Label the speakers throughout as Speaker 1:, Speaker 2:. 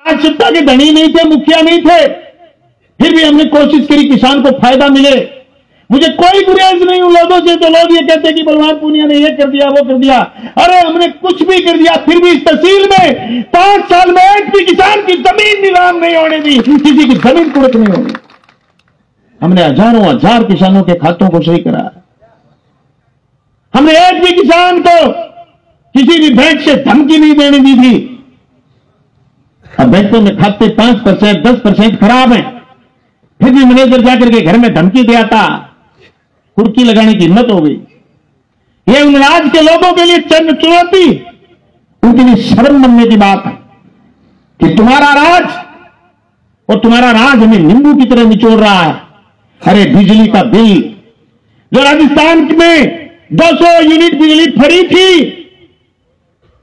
Speaker 1: आवश्यकता के धनी नहीं थे, मुखिया नहीं थे, फिर भी हमने कोशिश करी किसान को फायदा मिले। मुझे कोई गुरेज नहीं उन लोगों से जो लोग ये कहते कि बलवान पूनिया ने ये कर दिया, वो कर दिया। अरे हमने कुछ भी कर दिया, फिर भी इस तहसील में 5 साल में एक भी किसान की जमीन नीलाम नहीं होने दी, किसी की जमीन कुड़क नहीं होनी। हमने हजारों हजार किसानों के खातों को सही करा। हमने एक भी किसान को किसी भी बैंक से धमकी नहीं देने दी थी। अब बैंकों में खाते 5%, 10% खराब हैं, फिर भी मैनेजर जाकर के घर में धमकी दिया था, कुर्की लगाने की हिम्मत हो गई। ये उन राज्य के लोगों के लिए चुनौती, उनके लिए शर्म बनने की बात है कि तुम्हारा राज और तुम्हारा राज हमें नींबू की तरह निचोड़ रहा है। अरे बिजली का बिल जो राजस्थान में 200 यूनिट बिजली फ्री थी,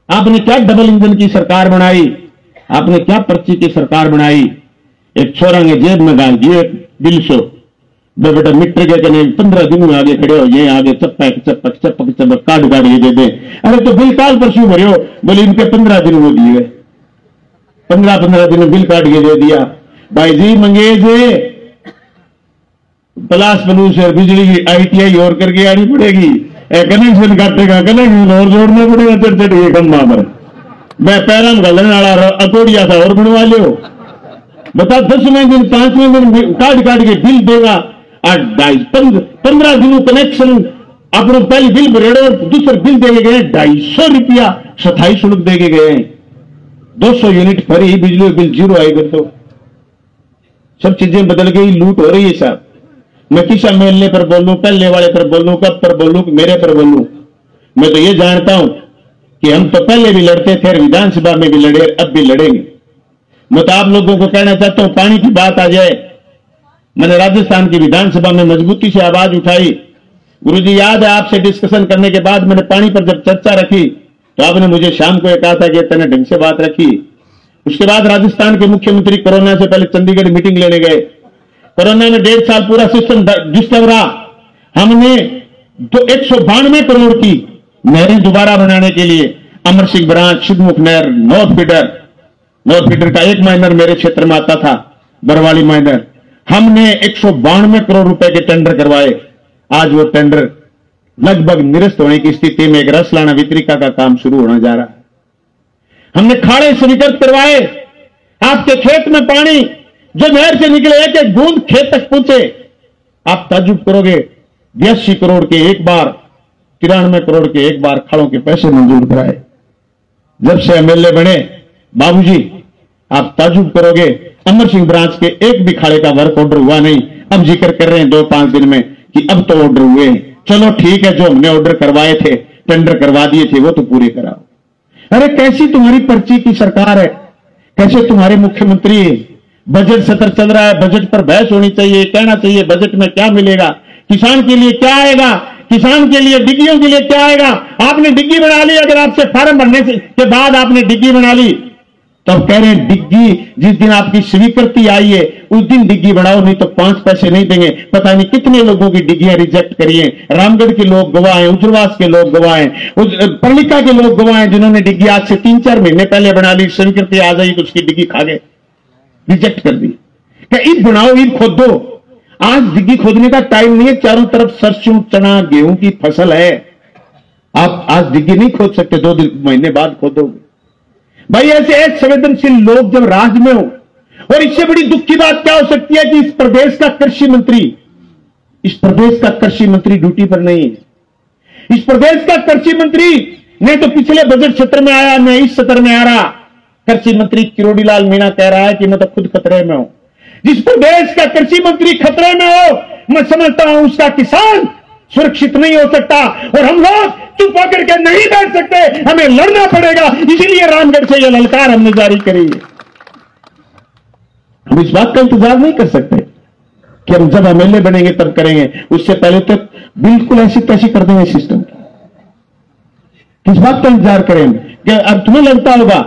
Speaker 1: आपने क्या डबल इंजन की सरकार बनाई, आपने क्या पर्ची की सरकार बनाई। एक छोरा ने जेब में डाल दिए बिल सो, बेटा मीटर के कने 15 दिन में आगे खड़े हो, ये आगे चप्पक चप्पक चप्पक चप्पक काट काट ये दे दे। अरे तो बिल काल परसों भरियो, बोले इनके 15 दिन वो दिए, 15 दिन बिल काट के दे दिया। भाई जी मंगेज प्लास पलूस और बिजली की ITI और करके आनी पड़ेगी, कनेक्शन काटेगा, कनेक्शन और जोड़ना पड़ेगा, चढ़ चढ़ ये खंभा पर मैं पैरा में गलन वाला अतोड़िया था और बनवा लियो। बता 10वें दिन 5वें दिन काट काट के बिल देगा। 15 दिनों कनेक्शन अपने पहले बिल भरे और दूसरे बिल देके गए 250 रुपया 27 शुल्क देके गए। 200 यूनिट फ्री, बिजली बिल 0 आएगा। तो सब चीजें बदल गई, लूट हो रही है साहब। मैं किस MLA पर बोलूं, पहले वाले पर बोलूं, कब पर बोलूं, मेरे पर बोलूं। मैं तो ये जानता हूं कि हम तो पहले भी लड़ते थे, विधानसभा में भी लड़े, अब भी लड़ेंगे। मैं तो आप लोगों को कहना चाहता हूं, पानी की बात आ जाए, मैंने राजस्थान की विधानसभा में मजबूती से आवाज उठाई। गुरुजी याद है, आपसे डिस्कशन करने के बाद मैंने पानी पर जब चर्चा रखी तो आपने मुझे शाम को कहा था कि तने ढंग से बात रखी। उसके बाद राजस्थान के मुख्यमंत्री कोरोना से पहले चंडीगढ़ मीटिंग लेने गए। कोरोना में 1.5 साल पूरा सिस्टम डिस्टर्ब रहा। हमने तो 192 करोड़ की नहरें दोबारा बनाने के लिए अमर सिंह ब्रांच, शिवमुख नहर, नॉर्थ फीडर का एक माइनर मेरे क्षेत्र में आता था, बरवाली माइनर, हमने 192 करोड़ रुपए के टेंडर करवाए। आज वो टेंडर लगभग निरस्त होने की स्थिति में, एक रसलाना वितरिका का काम शुरू होने जा रहा है। हमने खाड़े स्वीकृत करवाए। आपके खेत में पानी जो नहर से निकले, एक एक बूंद खेत तक पहुंचे। आप ताज्जुब करोगे, 82 करोड़ के एक बार, 93 करोड़ के एक बार खाड़ों के पैसे मंजूर कराए। जब से MLA बने बाबूजी, आप ताज्जुब करोगे, अमर सिंह ब्रांच के एक भी खाड़े का वर्क ऑर्डर हुआ नहीं। अब जिक्र कर रहे हैं 2-5 दिन में कि अब तो ऑर्डर हुए। चलो ठीक है, जो हमने ऑर्डर करवाए थे, टेंडर करवा दिए थे, वो तो पूरे कराओ। अरे कैसी तुम्हारी पर्ची की सरकार है, कैसे तुम्हारे मुख्यमंत्री। बजट सत्र चल रहा है, बजट पर बहस होनी चाहिए, कहना चाहिए बजट में क्या मिलेगा, किसान के लिए क्या आएगा, किसान के लिए डिग्गियों के लिए क्या आएगा। आपने डिग्गी बना ली, अगर आपसे फार्म भरने के बाद आपने डिग्गी बना ली तो अब कह रहे हैं डिग्गी जिस दिन आपकी स्वीकृति आई है उस दिन डिग्गी बढ़ाओ, नहीं तो 5 पैसे नहीं देंगे। पता नहीं कितने लोगों की डिग्गियां रिजेक्ट करी हैं। रामगढ़ के लोग गवाह हैं, उज्जरवास के लोग गवाह हैं, पर्लिका के लोग गवाह हैं, जिन्होंने डिग्गी आज से 3-4 महीने पहले बना ली, स्वीकृति आ गई तो उसकी डिग्गी खा गए, रिजेक्ट कर दी। क्या ईद बनाओ, ईद खोदो। आज डिग्गी खोदने का टाइम नहीं है, चारों तरफ सरसों, चना, गेहूं की फसल है। आप आज डिग्गी नहीं खोद सकते, 2 महीने बाद खोदोगे। भाई ऐसे एक संवेदनशील लोग जब राज में हो, और इससे बड़ी दुख की बात क्या हो सकती है कि इस प्रदेश का कृषि मंत्री ड्यूटी पर नहीं है। इस प्रदेश का कृषि मंत्री ने तो पिछले बजट सत्र में आया, मैं इस सत्र में आ रहा। कृषि मंत्री किरोड़ी लाल मीणा कह रहा है कि मैं तो खुद खतरे में हूं। जिस प्रदेश का कृषि मंत्री खतरे में हो, मैं समझता हूं उसका किसान सुरक्षित नहीं हो सकता। और हम लोग चुप होकर के नहीं बैठ सकते, हमें लड़ना पड़ेगा। इसीलिए रामगढ़ से यह ललकार हमने जारी करी है। हम इस बात का इंतजार नहीं कर सकते कि हम जब MLA बनेंगे तब करेंगे, उससे पहले तो बिल्कुल ऐसी तैसी कर देंगे सिस्टम। किस बात का इंतजार करेंगे? कि अब तुम्हें लगता होगा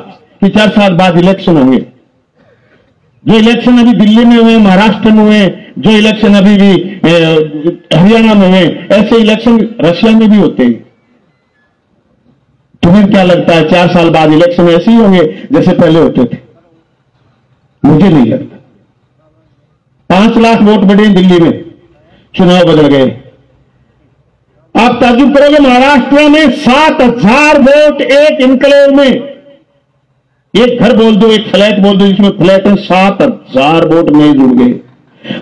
Speaker 1: कि 4 साल बाद इलेक्शन होंगे। जो इलेक्शन अभी दिल्ली में हुए, महाराष्ट्र में हुए, जो इलेक्शन अभी भी हरियाणा में हुए, ऐसे इलेक्शन रशिया में भी होते हैं। तुम्हें क्या लगता है 4 साल बाद इलेक्शन ऐसे ही होंगे जैसे पहले होते थे? मुझे नहीं लगता। 5 लाख वोट बढ़े दिल्ली में, चुनाव बदल गए। आप ताजुब करोगे, महाराष्ट्र में 7,000 वोट एक इनकलेव में, एक घर बोल दो, एक फ्लैट बोल दो जिसमें फ्लैट है, 7,000 वोट नहीं जुड़ गए।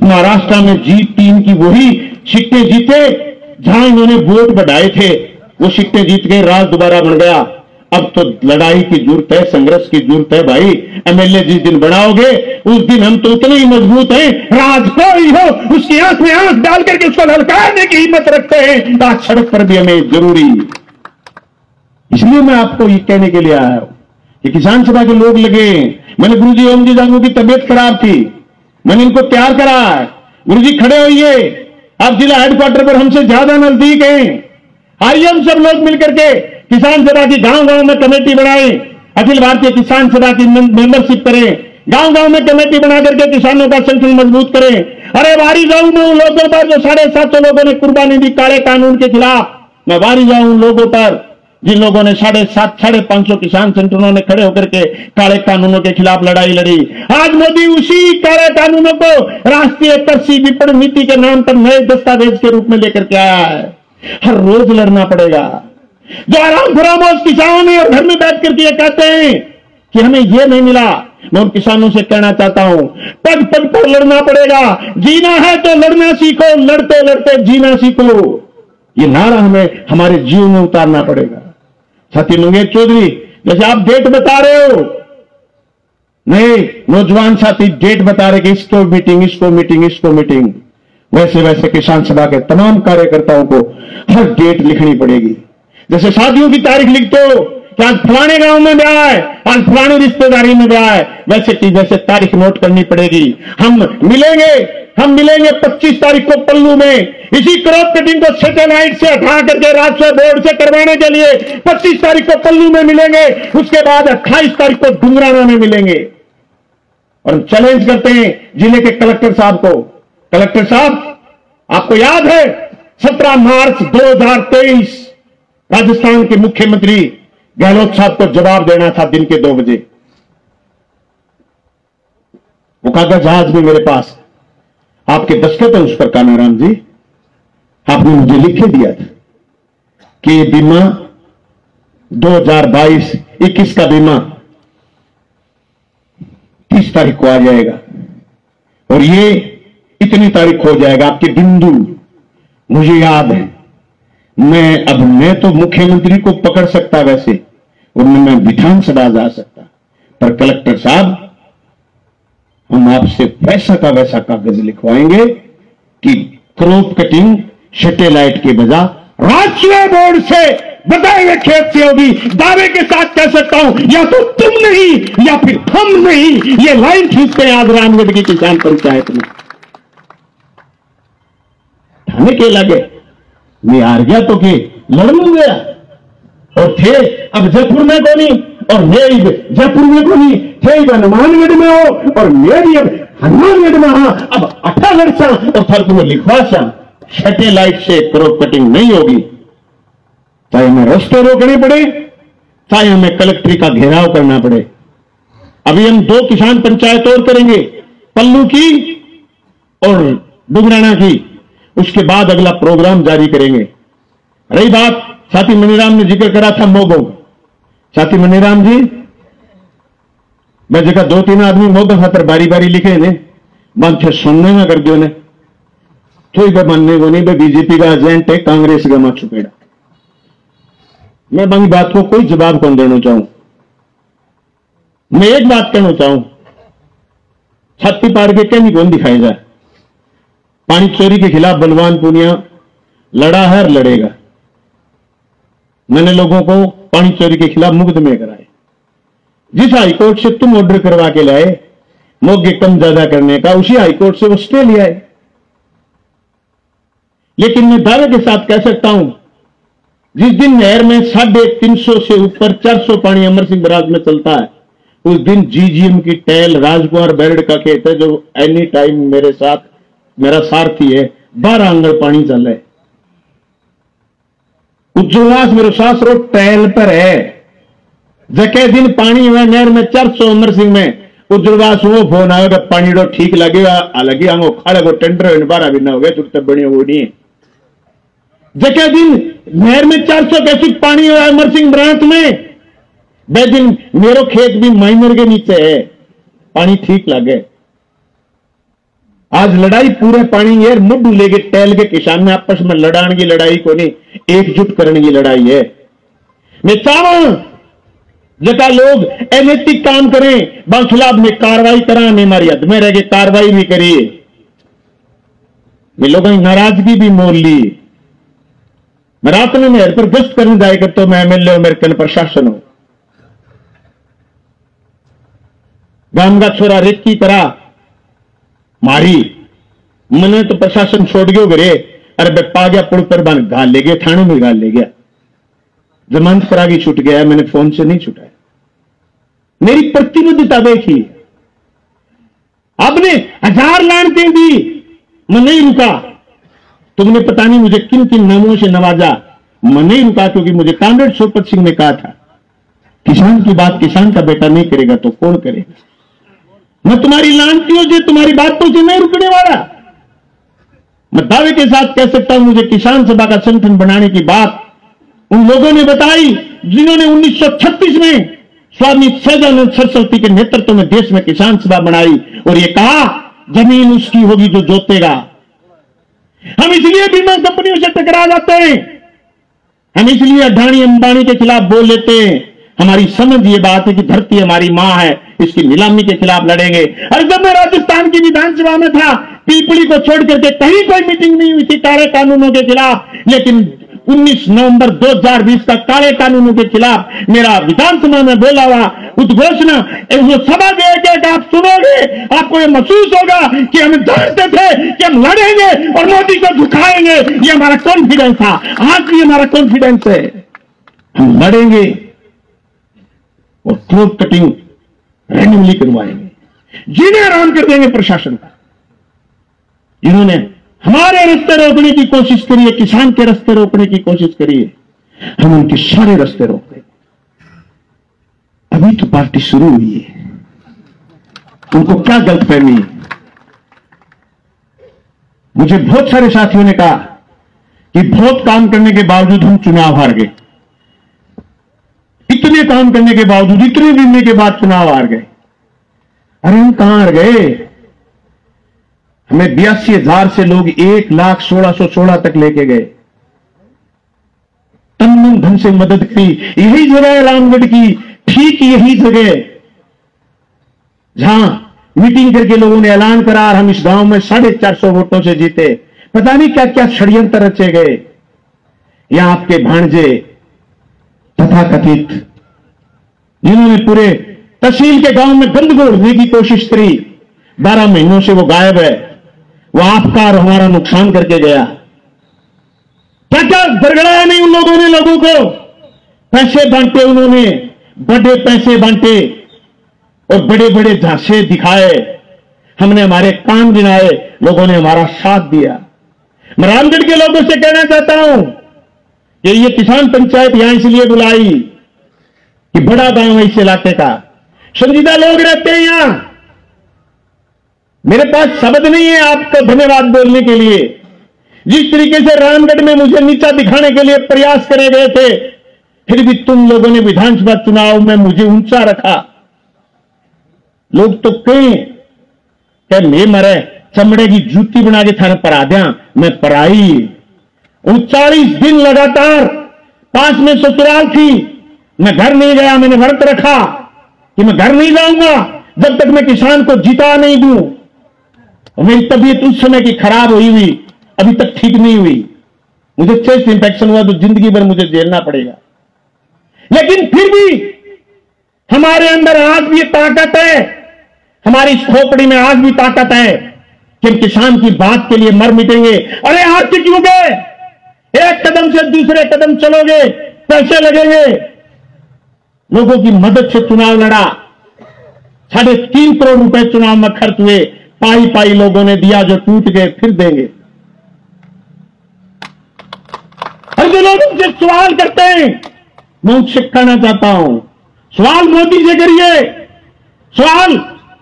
Speaker 1: महाराष्ट्र में G3 की वही सिक्के जीते जहां इन्होंने वोट बढ़ाए थे, वो सिक्के जीत गए, राज दोबारा बन गया। अब तो लड़ाई की जरूरत है, संघर्ष की जरूरत है भाई। एमएलए जिस दिन बनाओगे उस दिन हम तो उतने ही मजबूत हैं, राज कोई हो उसकी आंख में आंख डाल करके उसको ललकारने की हिम्मत रखते हैं। आज सड़क पर भी हमें जरूरी, इसलिए मैं आपको ये कहने के लिए आया हूं कि किसान सभा के लोग लगे। मैंने गुरुजी ओम जी जांगू की तबीयत खराब थी, मैंने इनको तैयार करा। गुरुजी खड़े होइए, आप जिला हेडक्वार्टर पर हमसे ज्यादा नजदीक हैं, आइए हम सब लोग मिलकर के किसान सभा की गांव गांव में कमेटी बनाएं, अखिल भारतीय किसान सभा की मेंबरशिप करें, गांव गांव में कमेटी बना करके किसानों का संगठन मजबूत करें। अरे वारी जाऊं मैं उन लोगों पर जो 750 लोगों ने कुर्बानी दी काले कानून के खिलाफ, मैं वारी जाऊं उन लोगों पर जिन लोगों ने 550 किसान संगठनों ने खड़े होकर के काले कानूनों के खिलाफ लड़ाई लड़ी। आज मोदी उसी काले कानूनों को राष्ट्रीय कृषि विपणन नीति के नाम पर नए दस्तावेज के रूप में लेकर के आया है। हर रोज लड़ना पड़ेगा। जो आराम फरामोश किसान है और घर में बैठ करके ये कहते हैं कि हमें ये नहीं मिला, मैं उन किसानों से कहना चाहता हूं, पग पग पर लड़ना पड़ेगा। जीना है तो लड़ना सीखो, लड़ते लड़ते जीना सीखो। ये नारा हमें हमारे जीवन में उतारना पड़ेगा। साथी मंगेश चौधरी, जैसे आप डेट बता रहे हो, नहीं नौजवान साथी डेट बता रहे कि इसको मीटिंग, इसको मीटिंग, इसको मीटिंग, वैसे वैसे किसान सभा के तमाम कार्यकर्ताओं को हर डेट लिखनी पड़ेगी। जैसे शादियों की तारीख लिख दो कि आज फलाने गांव में ब्याह है, आज फलानी रिश्तेदारी में ब्याह है, वैसे की वैसे तारीख नोट करनी पड़ेगी। हम मिलेंगे 25 तारीख को पल्लू में। इसी क्रॉप कटिंग को सैटेलाइट से हटा करके राजस्व बोर्ड से करवाने के लिए 25 तारीख को पल्लू में मिलेंगे, उसके बाद 28 तारीख को डुंगराना में मिलेंगे। और हम चैलेंज करते हैं जिले के कलेक्टर साहब को, कलेक्टर साहब आपको याद है 17 मार्च 2023 राजस्थान के मुख्यमंत्री गहलोत साहब को जवाब देना था दिन के 2 बजे। वो कागज जहाज भी मेरे पास, आपके दस्तखत है उस पर कानाराम जी, आपने मुझे लिख के दिया था कि बीमा 2022-21 का बीमा 30 तारीख को आ जाएगा और ये इतनी तारीख हो जाएगा। आपके बिंदु मुझे याद है। मैं तो मुख्यमंत्री को पकड़ सकता वैसे, और मैं विधानसभा जा सकता, पर कलेक्टर साहब हम आपसे वैसा का वैसा कागज लिखवाएंगे कि क्रॉप कटिंग सैटेलाइट के बजाय राजस्व बोर्ड से बताए हुए खेत से होगी। दावे के साथ कह सकता हूं, या तो तुम नहीं या फिर हम नहीं। ये लाइन खींचते हैं आज रामगढ़ की किसान पंचायत में। थाने के लगे मैं हार गया तो के लड़ लूंगा, और थे अब जयपुर में को नहीं, और मेरी जयपुर में को नहीं थे, हनुमानगढ़ में हो और मेरी अब हनुमानगढ़ में। हाँ, अब 18 लड़सा और फल तुम्हें लिखवा सा सैटेलाइट से क्रॉप कटिंग नहीं होगी, चाहे हमें रास्ते रोकने पड़े, चाहे हमें कलेक्ट्री का घेराव करना पड़े। अभी हम 2 किसान पंचायत और करेंगे, पल्लू की और डुगराना की, उसके बाद अगला प्रोग्राम जारी करेंगे। रही बात साथी मनीराम ने जिक्र करा था मोगो, साथी मनीराम जी मैं जगह 2-3 आदमी मोगो खातर बारी बारी लिखे ने बांधे सुनने में कर दियो ने तो मानने को नहीं, बीजेपी का एजेंट है, कांग्रेस का मां छुपेड़ा। मैं बाकी बात को कोई जवाब कौन देना चाहूं। मैं एक बात कहना चाहूं, छाती पार के कहीं कौन दिखाई जाए। पानी चोरी के खिलाफ बलवान पूनिया लड़ा है और लड़ेगा। मैंने लोगों को पानी चोरी के खिलाफ मुकदमे कराए। जिस हाईकोर्ट से तुम ऑर्डर करवा के लाए मोगे कम ज्यादा करने का, उसी हाईकोर्ट से वो स्टे लिया है। लेकिन मैं दावे के साथ कह सकता हूं, जिस दिन नहर में 350 से ऊपर 400 पानी अमर सिंह बराज में चलता है, उस दिन जीजीएम की टैल राजकुमार बैरड का खेत है, जो एनी टाइम मेरे साथ मेरा सारथी है, 12 आंगल पानी चल है। उज्जवलास मेरे सास रोड टैल पर है। जके दिन पानी हुआ नहर में 400 अमर सिंह में, उद्रवास वो फोन आएगा पानी डो ठीक लगेगा अलग हम खाड़े को टेंडर बारह भी ना हो गए तुरंत बने वो नहीं जगह दिन नहर में 400 कैसे पानी हुआ है मरसिंह ब्रांच में बे दिन मेरो खेत भी माइनर के नीचे है पानी ठीक लगे आज लड़ाई पूरे पानी यार मुड्डू लेके टहल के किसान में आपस में लड़ाने की लड़ाई को नहीं एकजुट करने की लड़ाई है मैं चाहूं जगह लोग अनैतिक काम करें खिलाफ में कार्रवाई करा नहीं हमारी हद में रह के कार्रवाई भी करिए मैं लोगों की नाराजगी भी मोल ली मैं रात में नहर पर गश्त करने जाए करता हूं मैं एमएलए हूं मेरे कन प्रशासन हूं गांव का छोरा रेत की तरह मारी मैंने तो प्रशासन छोड़ गयो घरे अरे बे पा गया पुल पर बन घाल ले गया थाने में घाल ले गया जमानत पर आगे छूट गया मैंने फोन से नहीं छूटा मेरी प्रतिबद्धता देखी आपने 1000 लानतें दी मैं नहीं रुका तुमने पता नहीं मुझे किन किन नामों से नवाजा मैं नहीं रुका क्योंकि मुझे कामरेड सोपत सिंह ने कहा था किसान की बात किसान का बेटा नहीं करेगा तो कौन करेगा मैं तुम्हारी लानतियों से तुम्हारी बातों से नहीं रुकने वाला मैं दावे के साथ कह सकता हूं मुझे किसान सभा का संगठन बनाने की बात उन लोगों ने बताई जिन्होंने 1936 में स्वामी सहजानंद सरस्वती के नेतृत्व में देश में किसान सभा बनाई और ये कहा जमीन उसकी होगी जो जोतेगा हम इसलिए बीमा कंपनियों से टकरा जाते हैं हम इसलिए अडानी अंबानी के खिलाफ बोल लेते हैं हमारी समझ ये बात है कि धरती हमारी मां है इसकी नीलामी के खिलाफ लड़ेंगे और जब मैं राजस्थान की विधानसभा में था पीपली को छोड़ करके कहीं कोई मीटिंग नहीं हुई थी काले कानूनों के खिलाफ लेकिन 19 नवंबर 2020 का काले कानूनों के खिलाफ मेरा विधानसभा में बोला हुआ उद्घोषणा वो सभा देकर आप सुनोगे आपको ये महसूस होगा कि हम जानते थे कि हम लड़ेंगे और मोदी को झुकाएंगे ये हमारा कॉन्फिडेंस था आज भी हमारा कॉन्फिडेंस है हम लड़ेंगे और थ्रोट कटिंग रैंडमली करवाएंगे जिन्हें आराम कर देंगे प्रशासन का जिन्होंने हमारे रास्ते रोकने की कोशिश करी है किसान के रास्ते रोकने की कोशिश करी है हम उनके सारे रास्ते रोक देंगे अभी तो पार्टी शुरू हुई है उनको क्या गलतफहमी है मुझे बहुत सारे साथियों ने कहा कि बहुत काम करने के बावजूद हम चुनाव हार गए इतने काम करने के बावजूद इतने दिन के बाद चुनाव हार गए अरे हम कहां हार गए हमें 82,000 से लोग 1,16,16 तक लेके गए तन मन धन से मदद की यही जगह है रामगढ़ की ठीक यही जगह जहां मीटिंग करके लोगों ने ऐलान करा और हम इस गांव में 450 वोटों से जीते पता नहीं क्या क्या षड्यंत्र रचे गए यहां आपके भांजे तथाकथित जिन्होंने पूरे तहसील के गांव में गंद घोड़ने की कोशिश करी 12 महीनों से वो गायब है वो आपका और हमारा नुकसान करके गया क्या क्या गड़गड़ाया नहीं उन लोगों ने लोगों को पैसे बांटे उन्होंने बड़े पैसे बांटे और बड़े बड़े झांसे दिखाए हमने हमारे काम गिनाए लोगों ने हमारा साथ दिया मैं रामगढ़ के लोगों से कहना चाहता हूं कि ये किसान पंचायत यहां इसलिए बुलाई कि बड़ा गांव है इस इलाके का संजीदा लोग रहते हैं यहां मेरे पास शब्द नहीं है आपको धन्यवाद बोलने के लिए जिस तरीके से रामगढ़ में मुझे नीचा दिखाने के लिए प्रयास करे गए थे फिर भी तुम लोगों ने विधानसभा चुनाव में मुझे ऊंचा रखा लोग तो कहें मैं मरे चमड़े की जूती बना के थाने परा दिया मैं पराई 39 दिन लगातार 5 में ससुराल थी मैं घर नहीं गया मैंने व्रत रखा कि मैं घर नहीं जाऊंगा जब तक मैं किसान को जिता नहीं दूं और मेरी तबीयत उस समय की खराब हुई हुई अभी तक ठीक नहीं हुई मुझे चेस्ट इंफेक्शन हुआ तो जिंदगी भर मुझे झेलना पड़ेगा लेकिन फिर भी हमारे अंदर आज भी ताकत है हमारी खोपड़ी में आज भी ताकत है कि हम किसान की बात के लिए मर मिटेंगे अरे आज से क्यों गए एक कदम से दूसरे कदम चलोगे पैसे लगेंगे लोगों की मदद से चुनाव लड़ा 3.5 करोड़ रुपए चुनाव में खर्च हुए पाई पाई लोगों ने दिया जो टूट गए फिर देंगे और जो लोग उनसे सवाल करते हैं मैं उनसे कहना चाहता हूं सवाल मोदी से करिए सवाल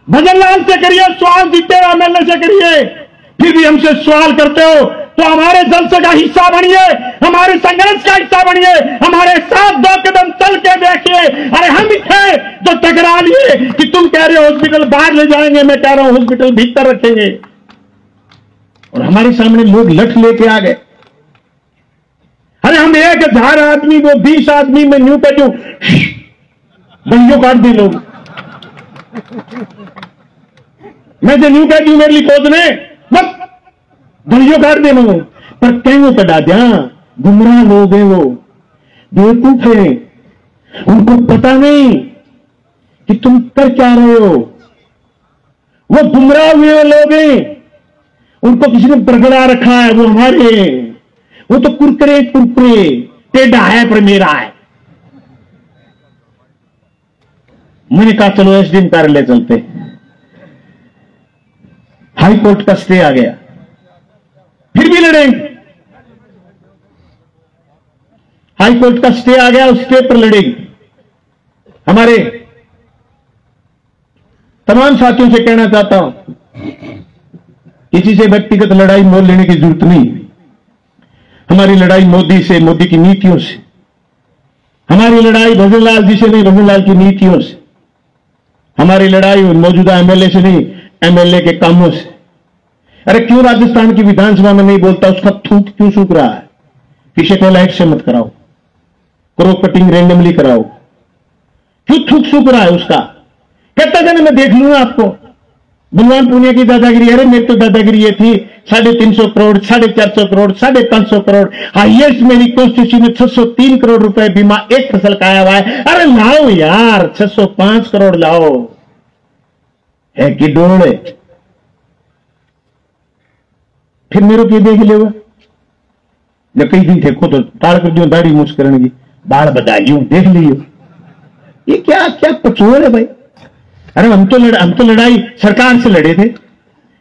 Speaker 1: भजनलाल से करिए सवाल, जीते हुए एमएलए से करिए, फिर भी हमसे सवाल करते हो तो हमारे जलसे का हिस्सा बनिए, हमारे संघर्ष का हिस्सा बनिए, हमारे साथ 2 कदम चल के देखिए। अरे हम ही थे जो टकरा लिए कि तुम कह रहे हो हॉस्पिटल बाहर ले जाएंगे, मैं कह रहा हूं हॉस्पिटल भीतर रखेंगे, और हमारे सामने लोग लठ लेके आ गए। अरे हम 1000 आदमी, वो 20 आदमी में न्यू कह दूं बंदियों काट दी लोग, मैं जो न्यू कह दूं मेरे लिए खोदने बस दलियों काट दे वो, पर कहीं कटा दिया। गुमराह लोग हैं, वो बेवकूफ है, उनको पता नहीं कि तुम कर क्या रहे हो। वो गुमराह हुए लोग हैं, उनको किसी ने बरगड़ा रखा है, वो हमारे हैं। वो तो कुरकुरे कुरकुरे, टेढ़ा है पर मेरा है। मैंने कहा चलो एसडीएम कार्यालय चलते, हाई कोर्ट का स्टे आ गया, फिर भी लड़ेंगे। हाई कोर्ट का स्टे आ गया, उस स्टे पर लड़ेंगे। हमारे तमाम साथियों से कहना चाहता हूं, किसी से व्यक्तिगत लड़ाई मोल लेने की जरूरत नहीं। हमारी लड़ाई मोदी से, मोदी की नीतियों से। हमारी लड़ाई भजनलाल जी से नहीं, भजनलाल की नीतियों से। हमारी लड़ाई मौजूदा एमएलए से नहीं, एमएलए के कामों से। अरे क्यों राजस्थान की विधानसभा में नहीं बोलता, उसका थूक क्यों सूख रहा है? पीछे को लाइट से मत कराओ, क्रॉप कटिंग रेंडमली कराओ, क्यों थूक सूख रहा है उसका? कहता था ना मैं देख लूंगा आपको। बलवान पूनिया की दादागिरी, अरे मेरी तो दादागिरी ये थी 350 करोड़, 450 करोड़, 550 करोड़, हाईएस्ट मेरी कॉन्स्टिट्यूशन में 603 करोड़ रुपए बीमा एक फसल का आया हुआ है। अरे लाओ यार 605 करोड़ लाओ, है कि डोड़े? फिर मेरे को देख ले, जब कई दिन देखो तो ताड़ कर दियो, दाढ़ी मूछ करने की, बाल बदाइयो, देख लियो। ये क्या क्या पचोर है भाई? अरे हम तो लड़ाई सरकार से लड़े थे।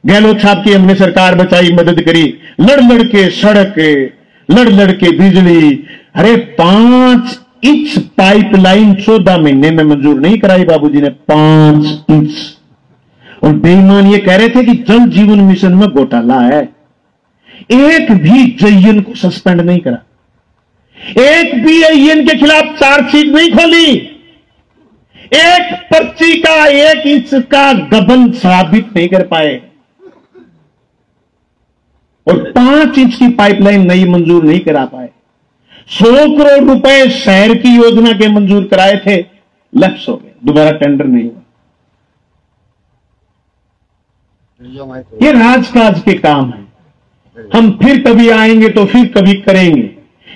Speaker 1: गहलोत साहब की हमने सरकार बचाई, मदद करी, लड़ लड़ के सड़क, लड़ लड़ के बिजली। अरे 5 इंच पाइपलाइन 14 महीने में मंजूर नहीं कराई बाबूजी ने, 5 इंच। और बेईमान ये कह रहे थे कि जल जीवन मिशन में घोटाला है। एक भी जयन को सस्पेंड नहीं करा, एक भी जयन के खिलाफ चार्जशीट नहीं खोली, एक पर्ची का 1 इंच का गबन साबित नहीं कर पाए, और 5 इंच की पाइपलाइन नई मंजूर नहीं करा पाए। 100 करोड़ रुपए शहर की योजना के मंजूर कराए थे, लक्ष्य हो गए, दोबारा टेंडर नहीं हुआ। ये राजकाज के काम है। हम फिर कभी आएंगे तो फिर कभी करेंगे,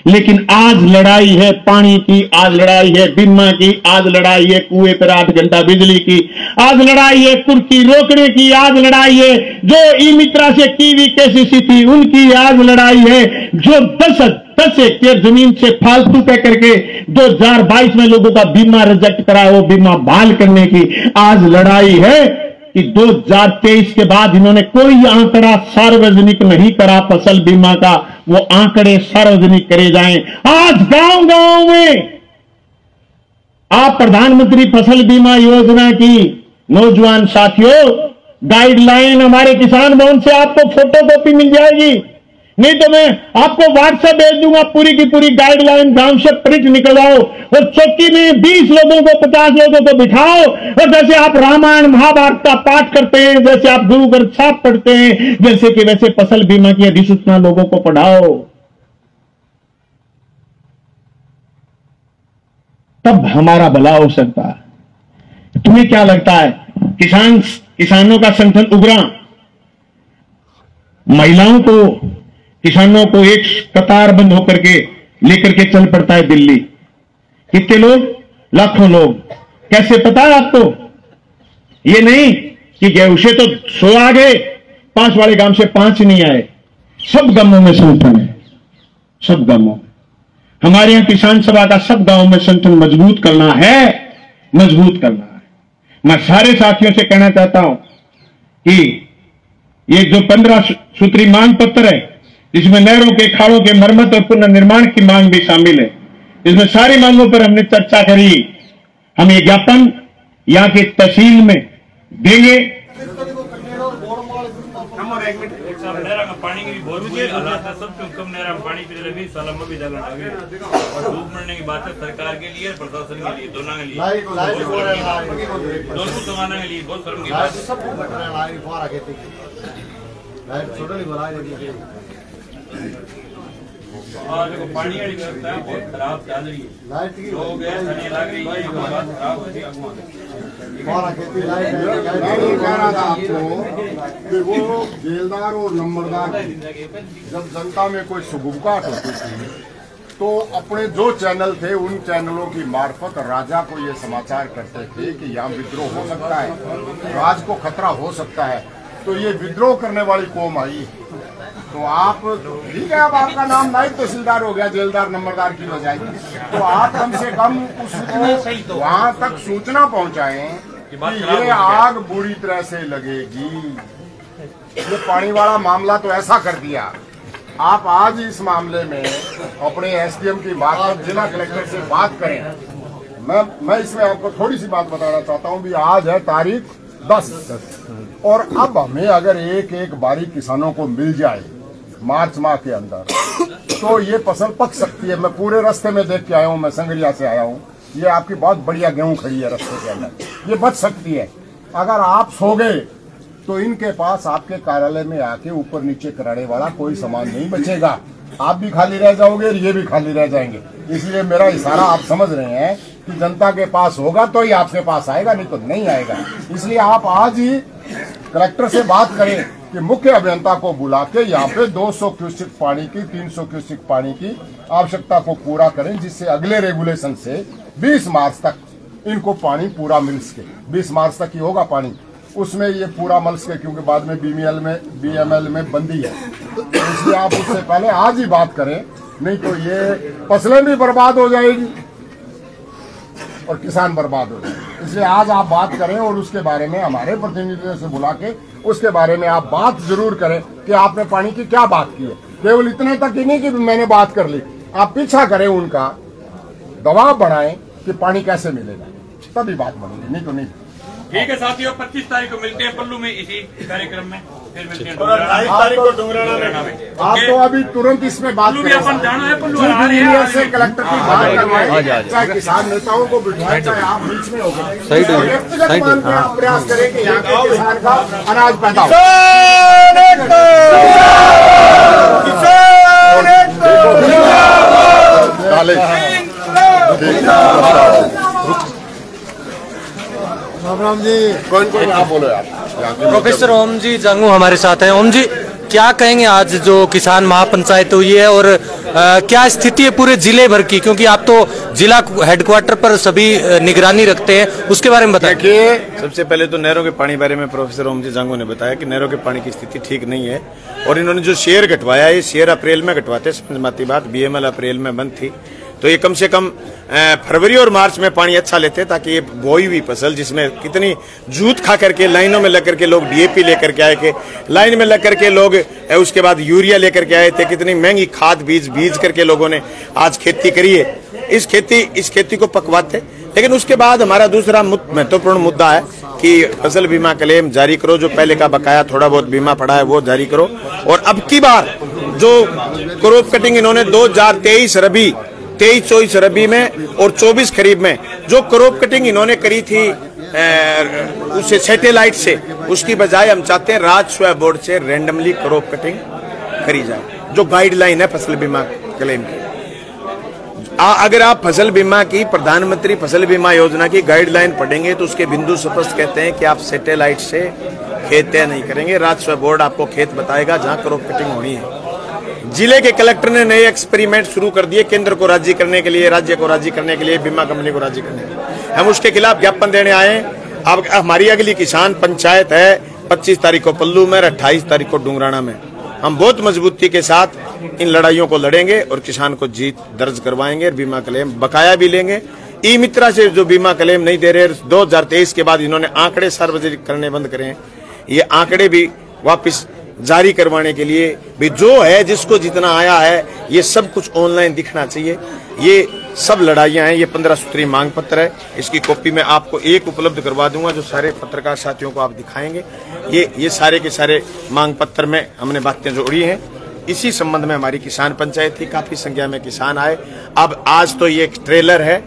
Speaker 1: लेकिन आज लड़ाई है पानी की, आज लड़ाई है बीमा की, आज लड़ाई है कुएं पर 8 घंटा बिजली की, आज लड़ाई है कुर्की रोकने की, आज लड़ाई है जो ई मित्रा से कीवी केसीसी थी उनकी, आज लड़ाई है जो 10 हेक्टेयर जमीन से फालतू तय करके 2022 में लोगों का बीमा रिजेक्ट करा, वो बीमा बहाल करने की आज लड़ाई है कि 2023 के बाद इन्होंने कोई आंकड़ा सार्वजनिक नहीं करा फसल बीमा का, वो आंकड़े सार्वजनिक करे जाएं। आज गांव गांव में आप प्रधानमंत्री फसल बीमा योजना की नौजवान साथियों गाइडलाइन हमारे किसान भवन से आपको फोटोकॉपी मिल जाएगी, नहीं तो मैं आपको व्हाट्सएप भेज दूंगा, पूरी की पूरी गाइडलाइन गांव से प्रिंट निकलवाओ और चौकी में 20 लोगों को 50 लोगों को बिठाओ, और जैसे आप रामायण महाभारत का पाठ करते हैं, जैसे आप गुरु ग्रंथ साहब पढ़ते हैं, जैसे कि वैसे फसल बीमा की अधिसूचना लोगों को पढ़ाओ, तब हमारा भला हो सकता है। तुम्हें क्या लगता है किसानों का संगठन उगरा महिलाओं को, किसानों को एक कतार बंद होकर के लेकर के चल पड़ता है दिल्ली? कितने लोग? लाखों लोग। कैसे पता है आपको? ये नहीं कि गए उसे तो 100 आ गए, 5 वाले गांव से 5 नहीं आए, सब गांवों में संगठन है, सब गांवों में। हमारे यहां किसान सभा का सब गांवों में संगठन मजबूत करना है, मजबूत करना है। मैं सारे साथियों से कहना चाहता हूं कि ये जो 15 सूत्री मांग पत्र है, जिसमें नहरों के खाड़ों के मरम्मत और पुनर्निर्माण की मांग भी शामिल है, इसमें सारी मांगों पर हमने चर्चा करी। हम ये ज्ञापन यहां की तहसील में देंगे।
Speaker 2: पानी की कम नहर में पानी पिछले 20 साल में भी डालना लगे और धूप मरने की बात है सरकार के लिए, प्रशासन के लिए, दोनों के लिए, दोनों जमाना के लिए बहुत शर्म की बात है। और देखो पानी वाली व्यवस्था बहुत खराब चल रही है, लोग ऐसा लग रही है बात खराब होती है।
Speaker 3: मैं कह रहा था आपको कि वो जेलदार और नंबरदार जब जनता में कोई सुगबुगाहट होती थी तो अपने जो चैनल थे उन चैनलों की मार्फत राजा को ये समाचार करते थे कि यहाँ विद्रोह हो सकता है, राज को खतरा हो सकता है। तो ये विद्रोह करने वाली कौम आई, तो आप ठीक है, अब आपका नाम नायब तहसीलदार हो गया जेलदार नंबरदार की बजाय, तो आप कम से कम उसको वहां तक सूचना पहुंचाएं कि ये आग बुरी तरह से लगेगी। ये पानी वाला मामला तो ऐसा कर दिया, आप आज इस मामले में अपने एसडीएम की बात, जिला कलेक्टर से बात करें। मैं इसमें आपको थोड़ी सी बात बताना चाहता हूं भी, आज है तारीख 10 और अब हमें अगर एक एक बारी किसानों को मिल जाए मार्च माह के अंदर तो ये फसल पक सकती है। मैं पूरे रास्ते में देख के आया हूँ, मैं संगरिया से आया हूँ, ये आपकी बहुत बढ़िया गेहूं खड़ी है रास्ते के अंदर, ये बच सकती है। अगर आप सो गए तो इनके पास आपके कार्यालय में आके ऊपर नीचे कराने वाला कोई सामान नहीं बचेगा, आप भी खाली रह जाओगे और ये भी खाली रह जाएंगे। इसलिए मेरा इशारा आप समझ रहे हैं कि जनता के पास होगा तो ही आपके पास आएगा, नहीं तो नहीं आएगा। इसलिए आप आज ही कलेक्टर से बात करें कि मुख्य अभियंता को बुला के यहाँ पे 200 क्यूसेक पानी की, 300 क्यूसेक पानी की आवश्यकता को पूरा करें, जिससे अगले रेगुलेशन से 20 मार्च तक इनको पानी पूरा मिल सके। 20 मार्च तक ही होगा पानी, उसमें ये पूरा मिल सके, क्योंकि बाद में बीएमएल में बंदी है। तो इसलिए आप उससे पहले आज ही बात करें, नहीं तो ये फसलें भी बर्बाद हो जाएगी और किसान बर्बाद हो जाएंगे। इसलिए आज आप बात करें और उसके बारे में हमारे प्रतिनिधियों से बुला के उसके बारे में आप बात जरूर करें कि आपने पानी की क्या बात की है। केवल इतने तक ही नहीं कि मैंने बात कर ली, आप पीछा करें, उनका दबाव बढ़ाएं कि पानी कैसे मिलेगा, तभी बात बनेगी, नहीं तो नहीं।
Speaker 2: ठीक है साथियों, 25 तारीख को मिलते हैं पल्लू में इसी कार्यक्रम में, फिर मिलते हैं
Speaker 3: 28 तारीख को डुंगराना में। आप तो अभी तुरंत इसमें बात करें,
Speaker 2: जाना है पल्लू
Speaker 3: से कलेक्टर की बात करवाएं, चाहे किसान नेताओं को बिठाएं, चाहे आप बीच में हो गए, व्यक्तिगत मान के आप प्रयास करें कि यहाँ के किसान का अनाज पैदा हो।
Speaker 4: राम जी,
Speaker 3: कौन आप बोलो यार।
Speaker 4: प्रोफेसर ओम जी जांगू हमारे साथ हैं। ओम जी, क्या कहेंगे आज जो किसान महापंचायत हुई है और क्या स्थिति है पूरे जिले भर की, क्योंकि आप तो जिला हेडक्वार्टर पर सभी निगरानी रखते हैं, उसके बारे में बताइए।
Speaker 5: देखिए, सबसे पहले तो नहरों के पानी बारे में प्रोफेसर ओम जी जांगू ने बताया कि नहरों के पानी की स्थिति ठीक नहीं है और इन्होंने जो शेयर घटवाया, ये शेयर अप्रैल में घटवाते, समझ बात, बीएमएल अप्रैल में बंद थी, तो ये कम से कम फरवरी और मार्च में पानी अच्छा लेते, ताकि ये बोई हुई फसल जिसमें कितनी जूत खा करके लाइनों में लग करके लोग डीएपी लेकर के आए थे, लाइन में लग करके लोग उसके बाद यूरिया लेकर के आए थे, कितनी महंगी खाद बीज करके लोगों ने आज खेती करी है। इस खेती को पकवाते, लेकिन उसके बाद हमारा दूसरा महत्वपूर्ण मुद्दा है कि फसल बीमा क्लेम जारी करो, जो पहले का बकाया थोड़ा बहुत बीमा पड़ा है वो जारी करो। और अब की बार जो क्रॉप कटिंग इन्होंने 2023 रबी 23-24 रबी में और 24 खरीफ में जो क्रॉप कटिंग इन्होंने करी थी उसे सैटेलाइट से, उसकी बजाय हम चाहते हैं राजस्व बोर्ड से रैंडमली क्रॉप कटिंग करी जाए, जो गाइडलाइन है फसल बीमा क्लेम की। अगर आप फसल बीमा की, प्रधानमंत्री फसल बीमा योजना की गाइडलाइन पढ़ेंगे तो उसके बिंदु स्पष्ट कहते हैं कि आप सैटेलाइट से खेत तय नहीं करेंगे, राजस्व बोर्ड आपको खेत बताएगा जहां क्रॉप कटिंग होनी है। जिले के कलेक्टर ने नए एक्सपेरिमेंट शुरू कर दिए, केंद्र को राजी करने के लिए, राज्य को राजी करने के लिए, बीमा कंपनी को राजी करने के लिए। हम उसके खिलाफ ज्ञापन देने आए। अब हमारी अगली किसान पंचायत है 25 तारीख को पल्लू में, 28 तारीख को डुंगराना में। हम बहुत मजबूती के साथ इन लड़ाइयों को लड़ेंगे और किसान को जीत दर्ज करवाएंगे, बीमा क्लेम बकाया भी लेंगे। ई मित्रा से जो बीमा क्लेम नहीं दे रहे, 2023 के बाद इन्होंने आंकड़े सार्वजनिक करने बंद करे, ये आंकड़े भी वापिस जारी करवाने के लिए भी, जो है जिसको जितना आया है ये सब कुछ ऑनलाइन दिखना चाहिए। ये सब लड़ाइयां हैं। ये 15 सूत्री मांग पत्र है, इसकी कॉपी मैं आपको एक उपलब्ध करवा दूंगा जो सारे पत्रकार साथियों को आप दिखाएंगे। ये सारे के सारे मांग पत्र में हमने बातें जोड़ी हैं। इसी संबंध में हमारी किसान पंचायत थी, काफी संख्या में किसान आए। अब आज तो ये एक ट्रेलर है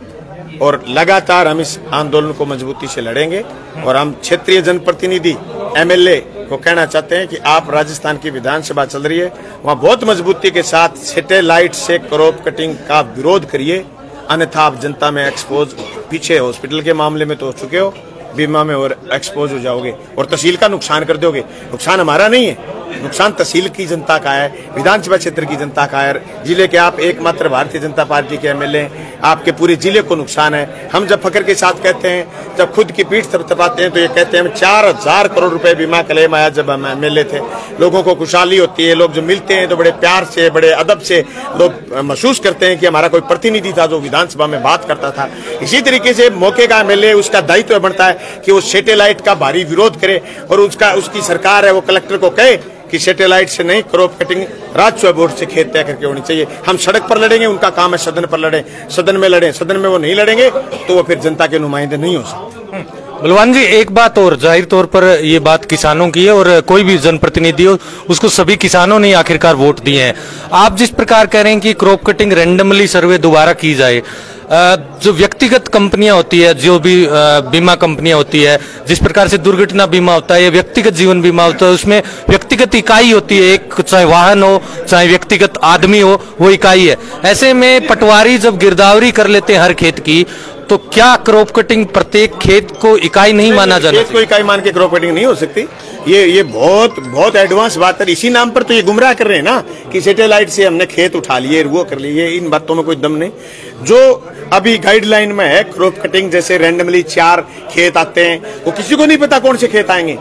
Speaker 5: और लगातार हम इस आंदोलन को मजबूती से लड़ेंगे और हम क्षेत्रीय जनप्रतिनिधि MLA को कहना चाहते हैं कि आप राजस्थान की विधानसभा चल रही है, वहां बहुत मजबूती के साथ सैटेलाइट से क्रॉप कटिंग का विरोध करिए, अन्यथा आप जनता में एक्सपोज, पीछे हॉस्पिटल के मामले में तो हो चुके हो, बीमा में और एक्सपोज हो जाओगे और तहसील का नुकसान कर दोगे। नुकसान हमारा नहीं है, नुकसान तहसील की जनता का है, विधानसभा क्षेत्र की जनता का है, जिले के आप एकमात्र भारतीय जनता पार्टी के MLA, आपके पूरे जिले को नुकसान है। हम जब फकर के साथ कहते हैं, जब खुद की पीठ थपथपाते हैं तो ये कहते हैं हम 4000 करोड़ रुपए बीमा क्लेम आया जब हम MLA थे। लोगों को खुशहाली होती है, लोग जो मिलते हैं तो बड़े प्यार से, बड़े अदब से लोग महसूस करते हैं कि हमारा कोई प्रतिनिधि था जो विधानसभा में बात करता था। इसी तरीके से मौके का MLA, उसका दायित्व बनता है कि वो सैटेलाइट का भारी विरोध करे और उसकी सरकार है वो कलेक्टर को कहे कि सैटेलाइट से नहीं, क्रॉप कटिंग राजस्व बोर्ड से खेत तय करके होनी चाहिए। हम सड़क पर लड़ेंगे, उनका काम है सदन पर लड़े, सदन में लड़े, सदन में वो नहीं लड़ेंगे तो वो फिर जनता के नुमाइंदे नहीं हो सकते।
Speaker 4: बलवान जी, एक बात और, जाहिर तौर पर ये बात किसानों की है और कोई भी जनप्रतिनिधि हो उसको सभी किसानों ने आखिरकार वोट दिए हैं। आप जिस प्रकार कह रहे हैं कि क्रॉप कटिंग रैंडमली सर्वे दोबारा की जाए, जो व्यक्तिगत कंपनियां होती है, जो भी बीमा कंपनियां होती है, जिस प्रकार से दुर्घटना बीमा होता है या व्यक्तिगत जीवन बीमा होता है, उसमें व्यक्तिगत इकाई होती है, एक चाहे वाहन हो चाहे व्यक्तिगत आदमी हो, वो इकाई है। ऐसे में पटवारी जब गिरदावरी कर लेते हैं हर खेत की, तो क्या क्रॉप कटिंग प्रत्येक खेत को इकाई नहीं माना जाना?
Speaker 5: खेत को इकाई मान के क्रॉप कटिंग नहीं हो सकती। ये बहुत एडवांस बात है। इसी नाम पर तो ये गुमराह कर रहे हैं ना कि सैटेलाइट से हमने खेत उठा लिए, वो कर लिए। इन बातों में कोई दम नहीं। जो अभी गाइडलाइन में है क्रॉप कटिंग, जैसे रैंडमली 4 खेत आते हैं, वो किसी को नहीं पता कौन से खेत आएंगे,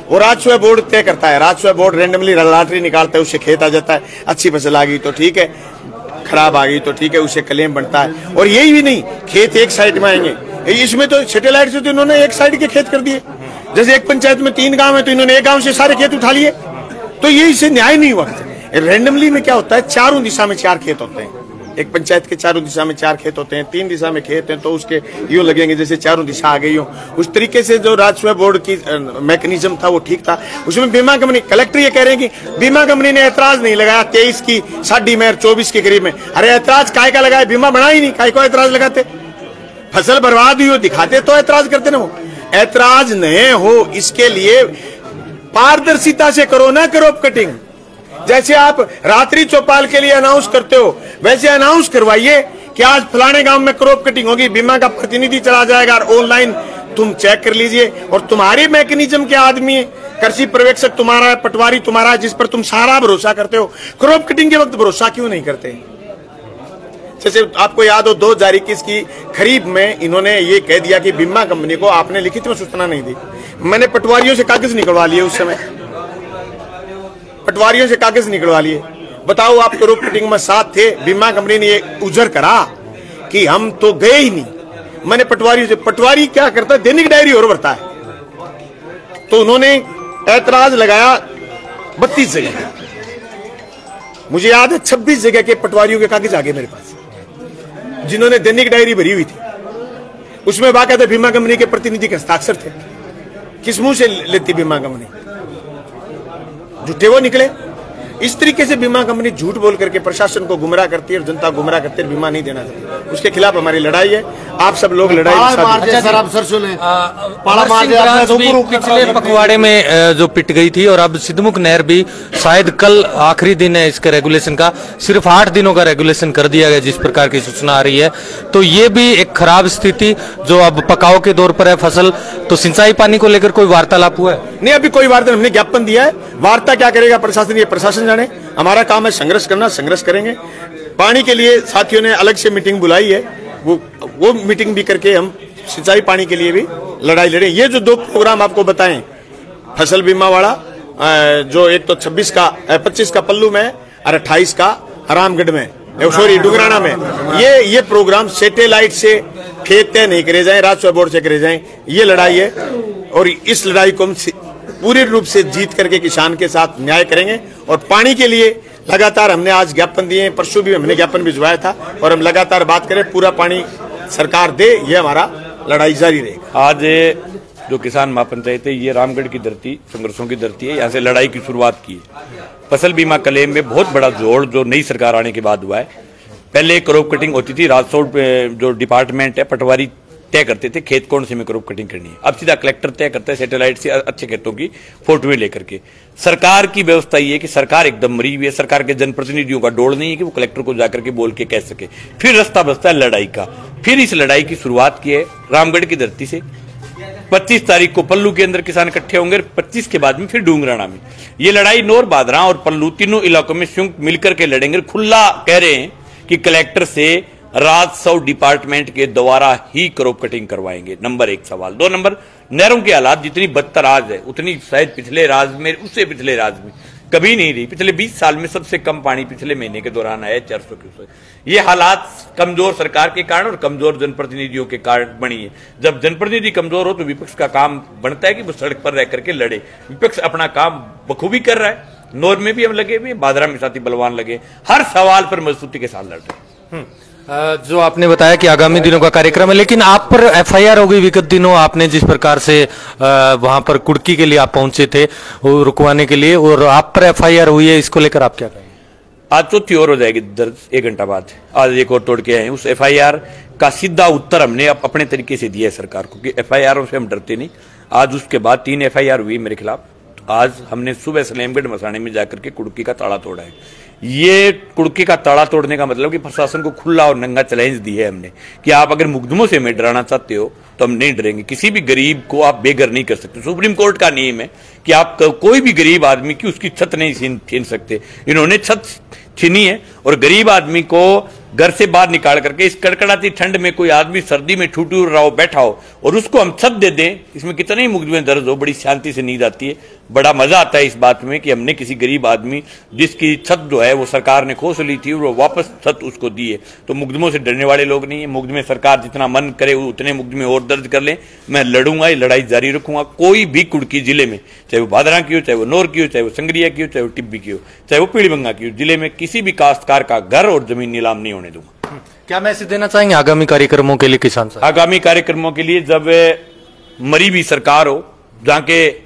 Speaker 5: वो राजस्व बोर्ड तय करता है। राजस्व बोर्ड रैंडमली लॉटरी निकालता है, उससे खेत आ जाता है। अच्छी फसल आ गई तो ठीक है, खराब आ गई तो ठीक है, उसे क्लेम बनता है। और यही भी नहीं, खेत एक साइड में आएंगे। इसमें तो सैटेलाइट से तो इन्होंने एक साइड के खेत कर दिए। जैसे एक पंचायत में 3 गांव है तो इन्होंने एक गांव से सारे खेत उठा लिए, तो ये इससे न्याय नहीं हुआ। रैंडमली में क्या होता है, चारों दिशा में 4 खेत होते हैं। एक पंचायत के चारों दिशा में 4 खेत होते हैं, 3 दिशा में खेत हैं तो उसके यूं लगेंगे जैसे चारों दिशा आ गई हो। उस तरीके से जो राजस्व बोर्ड की मैकेनिज्म था वो ठीक था। उसमें बीमा कंपनी, कलेक्टर ये कह रहे हैं कि बीमा कंपनी ने ऐतराज नहीं लगाया 23 की, 7 मई 24 के करीब में। अरे ऐतराज काय का लगाया, बीमा बना ही नहीं, काय को ऐतराज लगाते? फसल बर्बाद हुई हो दिखाते तो ऐतराज करते ना। वो ऐतराज नहीं हो इसके लिए पारदर्शिता से करो ना क्रॉप कटिंग। जैसे आप रात्रि चौपाल के लिए अनाउंस करते हो, वैसे अनाउंस करवाइए कि आज फलाने गांव में क्रॉप कटिंग होगी, बीमा का प्रतिनिधि चला जाएगा और ऑनलाइन तुम चेक कर लीजिए। और तुम्हारे मैकेनिज्म के आदमी है, कृषि पर्यवेक्षक तुम्हारा है, पटवारी तुम्हारा है, जिस पर तुम सारा भरोसा करते हो, क्रॉप कटिंग के वक्त भरोसा क्यों नहीं करते? जैसे आपको याद हो 2021 की खरीफ में इन्होंने ये कह दिया कि बीमा कंपनी को आपने लिखित में सूचना नहीं दी। मैंने पटवारियों से कागज निकलवा लिए, उस समय पटवारियों से कागज निकलवा लिए। बताओ, आप क्रॉप कटिंग में साथ थे, बीमा कंपनी ने ये उजर करा कि हम तो गए ही नहीं। मैंने पटवारियों से, पटवारी क्या करता है, दैनिक डायरी और भरता है, तो उन्होंने ऐतराज लगाया 32 जगह। मुझे याद है 26 जगह के पटवारियों के कागज आ गए मेरे पास, जिन्होंने दैनिक डायरी भरी हुई थी। उसमें बाकायदा बीमा कंपनी के प्रतिनिधि के हस्ताक्षर थे। किस मुंह से लेती बीमा कंपनी? झूठे वो निकले। इस तरीके से बीमा कंपनी झूठ बोल करके प्रशासन को गुमराह करती है और जनता को गुमराह करती है, बीमा नहीं देना चाहती। उसके खिलाफ हमारी लड़ाई है। आप सब लोग लड़ाई
Speaker 4: पिछले पखवाड़े में जो पिट गई थी, और अब सिद्धमुख नहर भी शायद कल आखिरी दिन है इसके रेगुलेशन का, सिर्फ 8 दिनों का रेगुलेशन कर दिया गया जिस प्रकार की सूचना आ रही है। तो ये भी एक खराब स्थिति जो अब पकाव के दौर पर है फसल। तो सिंचाई पानी को लेकर कोई वार्तालाप हुआ है?
Speaker 5: नहीं, अभी कोई वार्ता, हमने ज्ञापन दिया है। वार्ता क्या करेगा प्रशासन, ये प्रशासन जाने। हमारा काम है संघर्ष करना, संघर्ष करेंगे। पानी के लिए साथियों ने अलग से मीटिंग बुलाई है, वो मीटिंग भी करके हम सिंचाई पानी के लिए भी लड़ाई लड़ें। ये जो 2 प्रोग्राम आपको बताएं, फसल बीमा वाला जो एक तो 25 का पल्लू में और 28 का रामगढ़ में, सॉरी डुगराना में, ये प्रोग्राम सैटेलाइट से खेत तय नहीं करे जाए, राजस्व बोर्ड से करे जाए। ये लड़ाई है और इस लड़ाई को हम पूरी रूप से जीत करके किसान के साथ न्याय करेंगे। और पानी के लिए लगातार हमने आज ज्ञापन दिए, परसों भी हमने ज्ञापन भिजवाया था और हम लगातार बात करें, पूरा पानी सरकार दे, ये हमारा लड़ाई जारी रहेगा।
Speaker 2: आज जो किसान महापंचायत है, ये रामगढ़ की धरती, संघर्षों की धरती है, यहाँ से लड़ाई की शुरुआत की है। फसल बीमा क्लेम में बहुत बड़ा जोड़ जो नई सरकार आने के बाद हुआ है। पहले क्रॉप कटिंग होती थी, राजस्व जो डिपार्टमेंट है, पटवारी तय करते थे खेत कौन से में क्रॉप कटिंग करनी है। अब सीधा कलेक्टर तय करता है सैटेलाइट से अच्छे खेतों की फोटोएं लेकर के। सरकार की व्यवस्था ये है कि सरकार एकदम मरी हुई है, सरकार के जनप्रतिनिधियों का डोल नहीं है कि वो कलेक्टर को जाकर के बोल के कह सके। फिर रास्ता बचता है लड़ाई का। फिर इस लड़ाई की शुरुआत की है रामगढ़ की धरती से। 25 तारीख को पल्लू के अंदर किसान इकट्ठे होंगे, 25 के बाद में फिर डूंगराना में। ये लड़ाई नौर बादरा और पल्लू तीनों इलाकों में संयुक्त मिलकर के लड़ेंगे। खुला कह रहे हैं कि कलेक्टर से राजस्व डिपार्टमेंट के द्वारा ही क्रॉप कटिंग करवाएंगे। नंबर 1 सवाल। 2 नंबर, नहरों के हालात जितनी बदतर आज है उतनी शायद पिछले राज में, उससे पिछले राज में कभी नहीं रही। पिछले 20 साल में सबसे कम पानी पिछले महीने के दौरान आया 400 क्यूसेक। ये हालात कमजोर सरकार के कारण और कमजोर जनप्रतिनिधियों के कारण बनी है। जब जनप्रतिनिधि कमजोर हो तो विपक्ष का काम बनता है कि वो सड़क पर रह करके लड़े। विपक्ष अपना काम बखूबी कर रहा है। नौर में भी हम लगे हुए, बादरा में साथी बलवान लगे, हर सवाल पर मजबूती के साथ लड़ रहे हैं।
Speaker 4: जो आपने बताया कि आगामी दिनों का कार्यक्रम है, लेकिन आप पर एफआईआर हो गई विगत दिनों। आपने जिस प्रकार से वहां पर कुड़की के लिए आप पहुंचे थे वो रुकवाने के लिए, और आप पर एफआईआर हुई है, इसको लेकर आप क्या कहेंगे?
Speaker 2: आज चौथी और हो जाएगी दर्ज, 1 घंटा बाद। आज एक और तोड़ के आए। उस एफआईआर का सीधा उत्तर हमने अपने तरीके से दिया है सरकार को कि एफआईआर से हम डरते नहीं। आज उसके बाद 3 एफआईआर हुई मेरे खिलाफ। आज हमने सुबह सलेमगढ़ मसाने में जाकर के कुड़की का ताला तोड़ा है। ये कुड़की का ताला तोड़ने का मतलब कि प्रशासन को खुला और नंगा चैलेंज दी है हमने कि आप अगर मुकदमों से हमें डराना चाहते हो तो हम नहीं डरेंगे। किसी भी गरीब को आप बेघर नहीं कर सकते। सुप्रीम कोर्ट का नियम है कि आप कोई भी गरीब आदमी की उसकी छत नहीं छीन सकते। इन्होंने छत छीनी है और गरीब आदमी को घर से बाहर निकाल करके इस कड़कड़ाती ठंड में कोई आदमी सर्दी में ठुठुर रहा हो, बैठा हो, और उसको हम छत दे दें, इसमें कितने ही मुकदमे दर्ज हो, बड़ी शांति से नींद आती है। बड़ा मजा आता है इस बात में कि हमने किसी गरीब आदमी जिसकी छत जो है वो सरकार ने खोस ली थी, वो वापस छत उसको दी है। तो मुकदमों से डरने वाले लोग नहीं है। मुकदमे सरकार जितना मन करे उतने मुकदमे और दर्ज कर लें। मैं लड़ूंगा, ये लड़ाई जारी रखूंगा। कोई भी कुड़की जिले में, चाहे वो बादरा की हो, चाहे वो नौर की हो, चाहे वो संगरिया की हो, चाहे वो टिब्बी की हो, चाहे वो पीलीबंगा की हो, जिले में किसी भी काश्तकार का घर और जमीन नीलाम नहीं होने दूंगा।
Speaker 4: क्या मैसेज देना चाहेंगे आगामी कार्यक्रमों के लिए किसान साहब?
Speaker 2: आगामी कार्यक्रमों के लिए, जब मरी भी सरकार हो, जहां के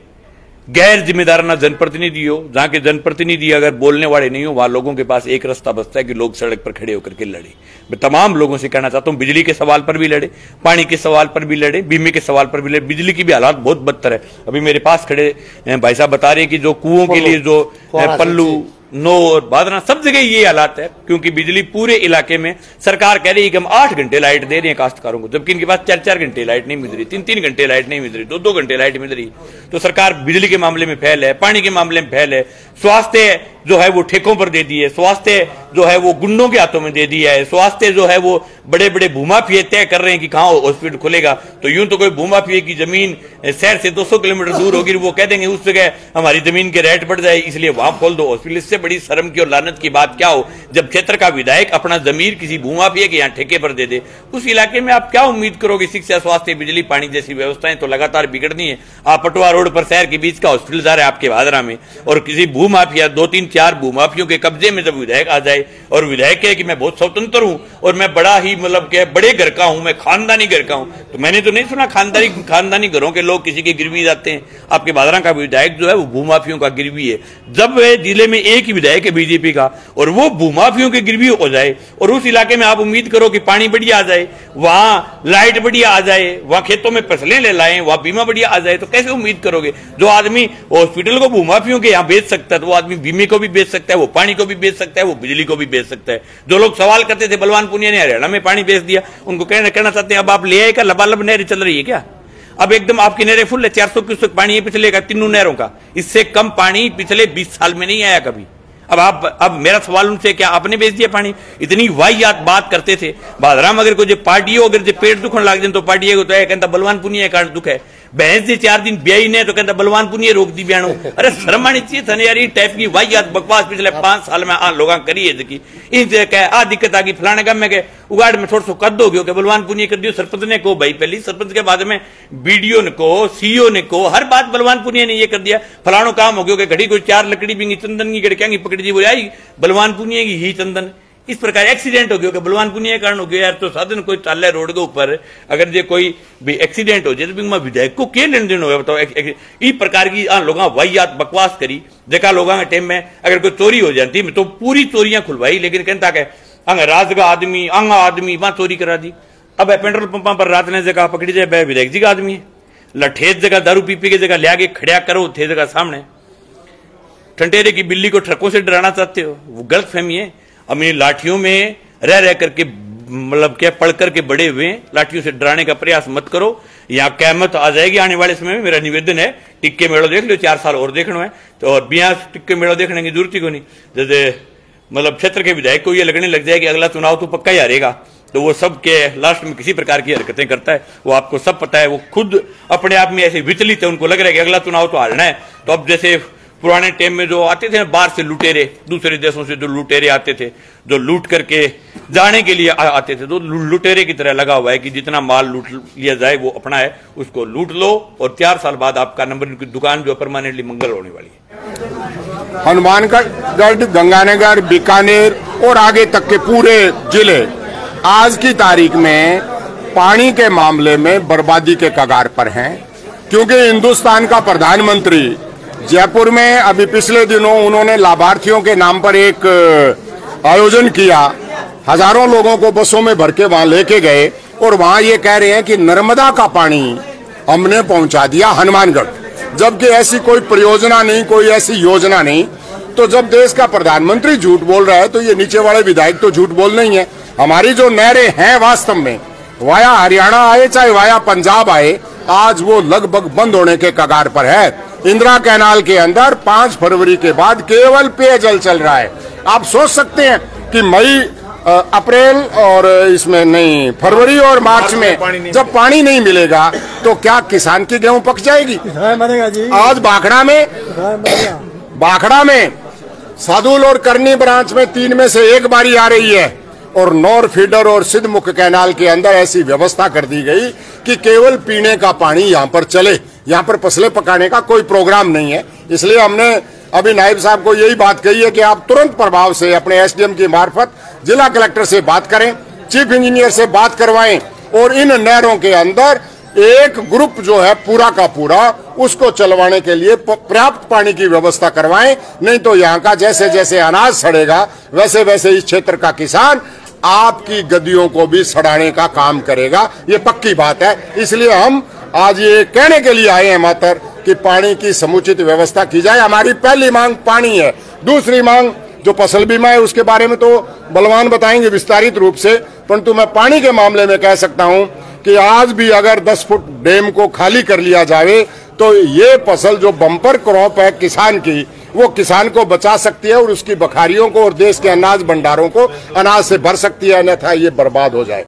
Speaker 2: गैर जिम्मेदाराना जनप्रतिनिधि हो, जहां के जनप्रतिनिधि अगर बोलने वाले नहीं हो, वहां लोगों के पास एक रास्ता बचता है कि लोग सड़क पर खड़े होकर के लड़े। मैं तमाम लोगों से कहना चाहता हूं, बिजली के सवाल पर भी लड़े, पानी के सवाल पर भी लड़े, बीमे के सवाल पर भी लड़े। बिजली की भी हालात बहुत बदतर है। अभी मेरे पास खड़े भाई साहब बता रहे हैं कि जो कुओं के लिए जो पल्लू, नौर, बादरा, सब जगह ये हालात है, क्योंकि बिजली पूरे इलाके में सरकार कह रही है कि हम 8 घंटे लाइट दे रहे हैं काश्तकारों को, जबकि इनके पास 4-4 घंटे लाइट नहीं मिल रही, 3-3 घंटे लाइट नहीं मिल रही, 2-2 घंटे लाइट मिल रही। तो सरकार बिजली के मामले में फेल है, पानी के मामले में फेल है। स्वास्थ्य जो है वो ठेकों पर दे दी है, स्वास्थ्य जो है वो गुंडों के हाथों में दे दिया है, स्वास्थ्य जो है वो बड़े बड़े भूमाफिये तय कर रहे हैं कि कहाँ हॉस्पिटल खुलेगा। तो यूं तो कोई भूमाफिये की जमीन शहर से 200 किलोमीटर दूर होगी, वो कह देंगे उस जगह हमारी जमीन के रेट बढ़ जाए इसलिए वहां खोल दो हॉस्पिटल। इससे बड़ी शर्म की और लानत की बात क्या हो जब क्षेत्र का विधायक अपना जमीन किसी भूमाफिये के यहाँ ठेके पर दे दे। उस इलाके में आप क्या उम्मीद करोगे? शिक्षा, स्वास्थ्य, बिजली, पानी जैसी व्यवस्थाएं तो लगातार बिगड़नी है। आप पटवा रोड पर शहर के बीच का हॉस्पिटल जा रहे हैं आपके बादरा में, और किसी भूमाफिया 2-3-4 भूमाफियों के कब्जे में जब विधायक आ जाए और विधायक कहे कि मैं बहुत स्वतंत्र हूं और मैं बड़ा ही मतलब क्या बड़े घर का हूं, मैं खानदानी घर का हूं, तो मैंने तो नहीं सुना खानदानी घरों के लोग किसी के गिरवी जाते हैं। आपके बादरा का विधायक जो है वो भूमाफियों का गिरवी है। जब वह जिले में एक ही विधायक है बीजेपी का और वो भूमाफियों के गिरवी हो जाए और उस इलाके में आप उम्मीद करो कि पानी बढ़िया आ जाए, वहां लाइट बढ़िया आ जाए, वहां खेतों में फसलें ले लाएं, वहां बीमा बढ़िया आ जाए, तो कैसे उम्मीद करोगे? जो आदमी हॉस्पिटल को भूमाफियों के यहाँ बेच सकता है तो वो आदमी बीमे को भी बेच सकता है, वो पानी को भी बेच सकता है, वो बिजली को भी बेच सकता है। जो लोग सवाल करते थे बलवान पुनिया ने हरियाणा में पानी बेच दिया, उनको कहना चाहते हैं अब आप ले आए क्या? लबालब नहरें चल रही है क्या? अब एकदम आपकी नहरें फुल है, 400 क्यूसेक पानी है पिछले का, तीनों नहरों का। इससे कम पानी पिछले 20 साल में नहीं आया कभी। अब मेरा सवाल उनसे, क्या आपने बेच दिया पानी? इतनी वाहियात बात करते थे। बादराम अगर कोई पार्टी हो, अगर पेट दुखने लग जाए तो पार्टी को तो कहता बलवान पुनिया का दुख है। भैंस ने 4 दिन ब्याई ने तो कहता बलवान पुनिया रोक दी ब्याणो। अरे शर्म आनी चाहिए था यार, ये टाइप की वाहियात बकवास पिछले 5 साल में लोग करी है। इनसे कह आ दिक्कत आ गई फलाने काम में गए उगाड़ में थोड़ा सा कद हो गयो कि बलवान पुनिया कर दियो। सरपंच ने को भाई पहली सरपंच के बाद में बीडीओ ने को सीईओ ने को हर बात बलवान पुनिया ने ये कर दिया। फलानो काम हो गयो कि घड़ी कोई 4 लकड़ी भी चंदन की गड़क्यांगी पकड़ी जी वो आई बलवान पुनिया की ही चंदन। इस प्रकार एक्सीडेंट हो गया कि बलवान पुनिया के कारण हो गया यार। तो साधन कोई चाल है रोड के ऊपर, अगर जो कोई भी एक्सीडेंट हो जाए तो विधायक को क्या लेन देन हो बताओ। इस प्रकार की लोग वाहियात बकवास करी जगह लोगों के टाइम में अगर कोई चोरी हो जाती तो पूरी चोरियां खुलवाई, लेकिन कहता है अंग राज का आदमी अंग आदमी वहां चोरी करा दी। अब पेट्रोल पंपा पर रात ने जगह पकड़ी जाए विधायक जी का आदमी है, लठेत जगह दारू पी के जगह लिया के खड़ा करो थे जगह सामने। ठंडेरे की बिल्ली को ट्रकों से डराना चाहते हो, वो गलत फहमी है। अपनी लाठियों में रह करके मतलब क्या पढ़ करके बड़े हुए लाठियों से डराने का प्रयास मत करो। यहाँ क़यामत आ जाएगी आने वाले समय में। मेरा निवेदन है टिक्के मेड़ो देख लो, 4 साल और देखना है तो, और बिना टिक्के मेड़ो देखने की जरूरत ही को नहीं। जैसे मतलब क्षेत्र के विधायक को ये लगने लग जाए कि अगला चुनाव तो पक्का ही हारेगा, तो वो सब के लास्ट में किसी प्रकार की हरकतें करता है। वो आपको सब पता है, वो खुद अपने आप में ऐसे विचलित है, उनको लग रहा है कि अगला चुनाव तो हारना है। तो अब जैसे पुराने टाइम में जो आते थे बाहर से लुटेरे, दूसरे देशों से जो लुटेरे आते थे जो लूट करके जाने के लिए आते थे, तो लुटेरे की तरह लगा हुआ है कि जितना माल लूट लिया जाए वो अपना है, उसको लूट लो और 4 साल बाद आपका नंबर की दुकान जो परमानेंटली मंगल होने वाली है।
Speaker 3: हनुमानगढ़, गंगानगर, बीकानेर और आगे तक के पूरे जिले आज की तारीख में पानी के मामले में बर्बादी के कगार पर हैं, क्योंकि हिंदुस्तान का प्रधानमंत्री जयपुर में अभी पिछले दिनों उन्होंने लाभार्थियों के नाम पर एक आयोजन किया। हजारों लोगों को बसों में भर के वहां लेके गए और वहां ये कह रहे हैं कि नर्मदा का पानी हमने पहुंचा दिया हनुमानगढ़, जबकि ऐसी कोई परियोजना नहीं, कोई ऐसी योजना नहीं। तो जब देश का प्रधानमंत्री झूठ बोल रहा है तो ये नीचे वाले विधायक तो झूठ बोल नहीं है। हमारी जो नहरें हैं वास्तव में वाया हरियाणा आए चाहे वाया पंजाब आए, आज वो लगभग बंद होने के कगार पर है। इंदिरा कैनाल के अंदर 5 फरवरी के बाद केवल पेयजल चल रहा है। आप सोच सकते हैं कि मई, अप्रैल और इसमें नहीं, फरवरी और मार्च में जब पानी नहीं मिलेगा तो क्या किसान की गेहूं पक जाएगी? आज बाखड़ा में सादुल और करनी ब्रांच में 3 में से 1 बारी आ रही है और नौर फीडर और सिद्धमुख कैनाल के अंदर ऐसी व्यवस्था कर दी गई कि केवल पीने का पानी यहाँ पर चले, यहाँ पर फसलें पकाने का कोई प्रोग्राम नहीं है। इसलिए हमने अभी नायब साहब को यही बात कही है कि आप तुरंत प्रभाव से अपने एसडीएम की मार्फत जिला कलेक्टर से बात करें, चीफ इंजीनियर से बात करवाएं और इन नहरों के अंदर एक ग्रुप जो है पूरा का पूरा उसको चलवाने के लिए पर्याप्त पानी की व्यवस्था करवाएं। नहीं तो यहाँ का जैसे जैसे अनाज सड़ेगा वैसे वैसे इस क्षेत्र का किसान आपकी गद्दियों को भी सड़ाने का काम करेगा, ये पक्की बात है। इसलिए हम आज ये कहने के लिए आए हैं मातर कि पानी की समुचित व्यवस्था की जाए। हमारी पहली मांग पानी है। दूसरी मांग जो फसल बीमा है उसके बारे में तो बलवान बताएंगे विस्तारित रूप से, परंतु मैं पानी के मामले में कह सकता हूं कि आज भी अगर 10 फुट डैम को खाली कर लिया जाए तो ये फसल जो बम्पर क्रॉप है किसान की, वो किसान को बचा सकती है और उसकी बखारियों को और देश के अनाज भंडारों को अनाज से भर सकती है, अन्यथा ये बर्बाद हो जाए।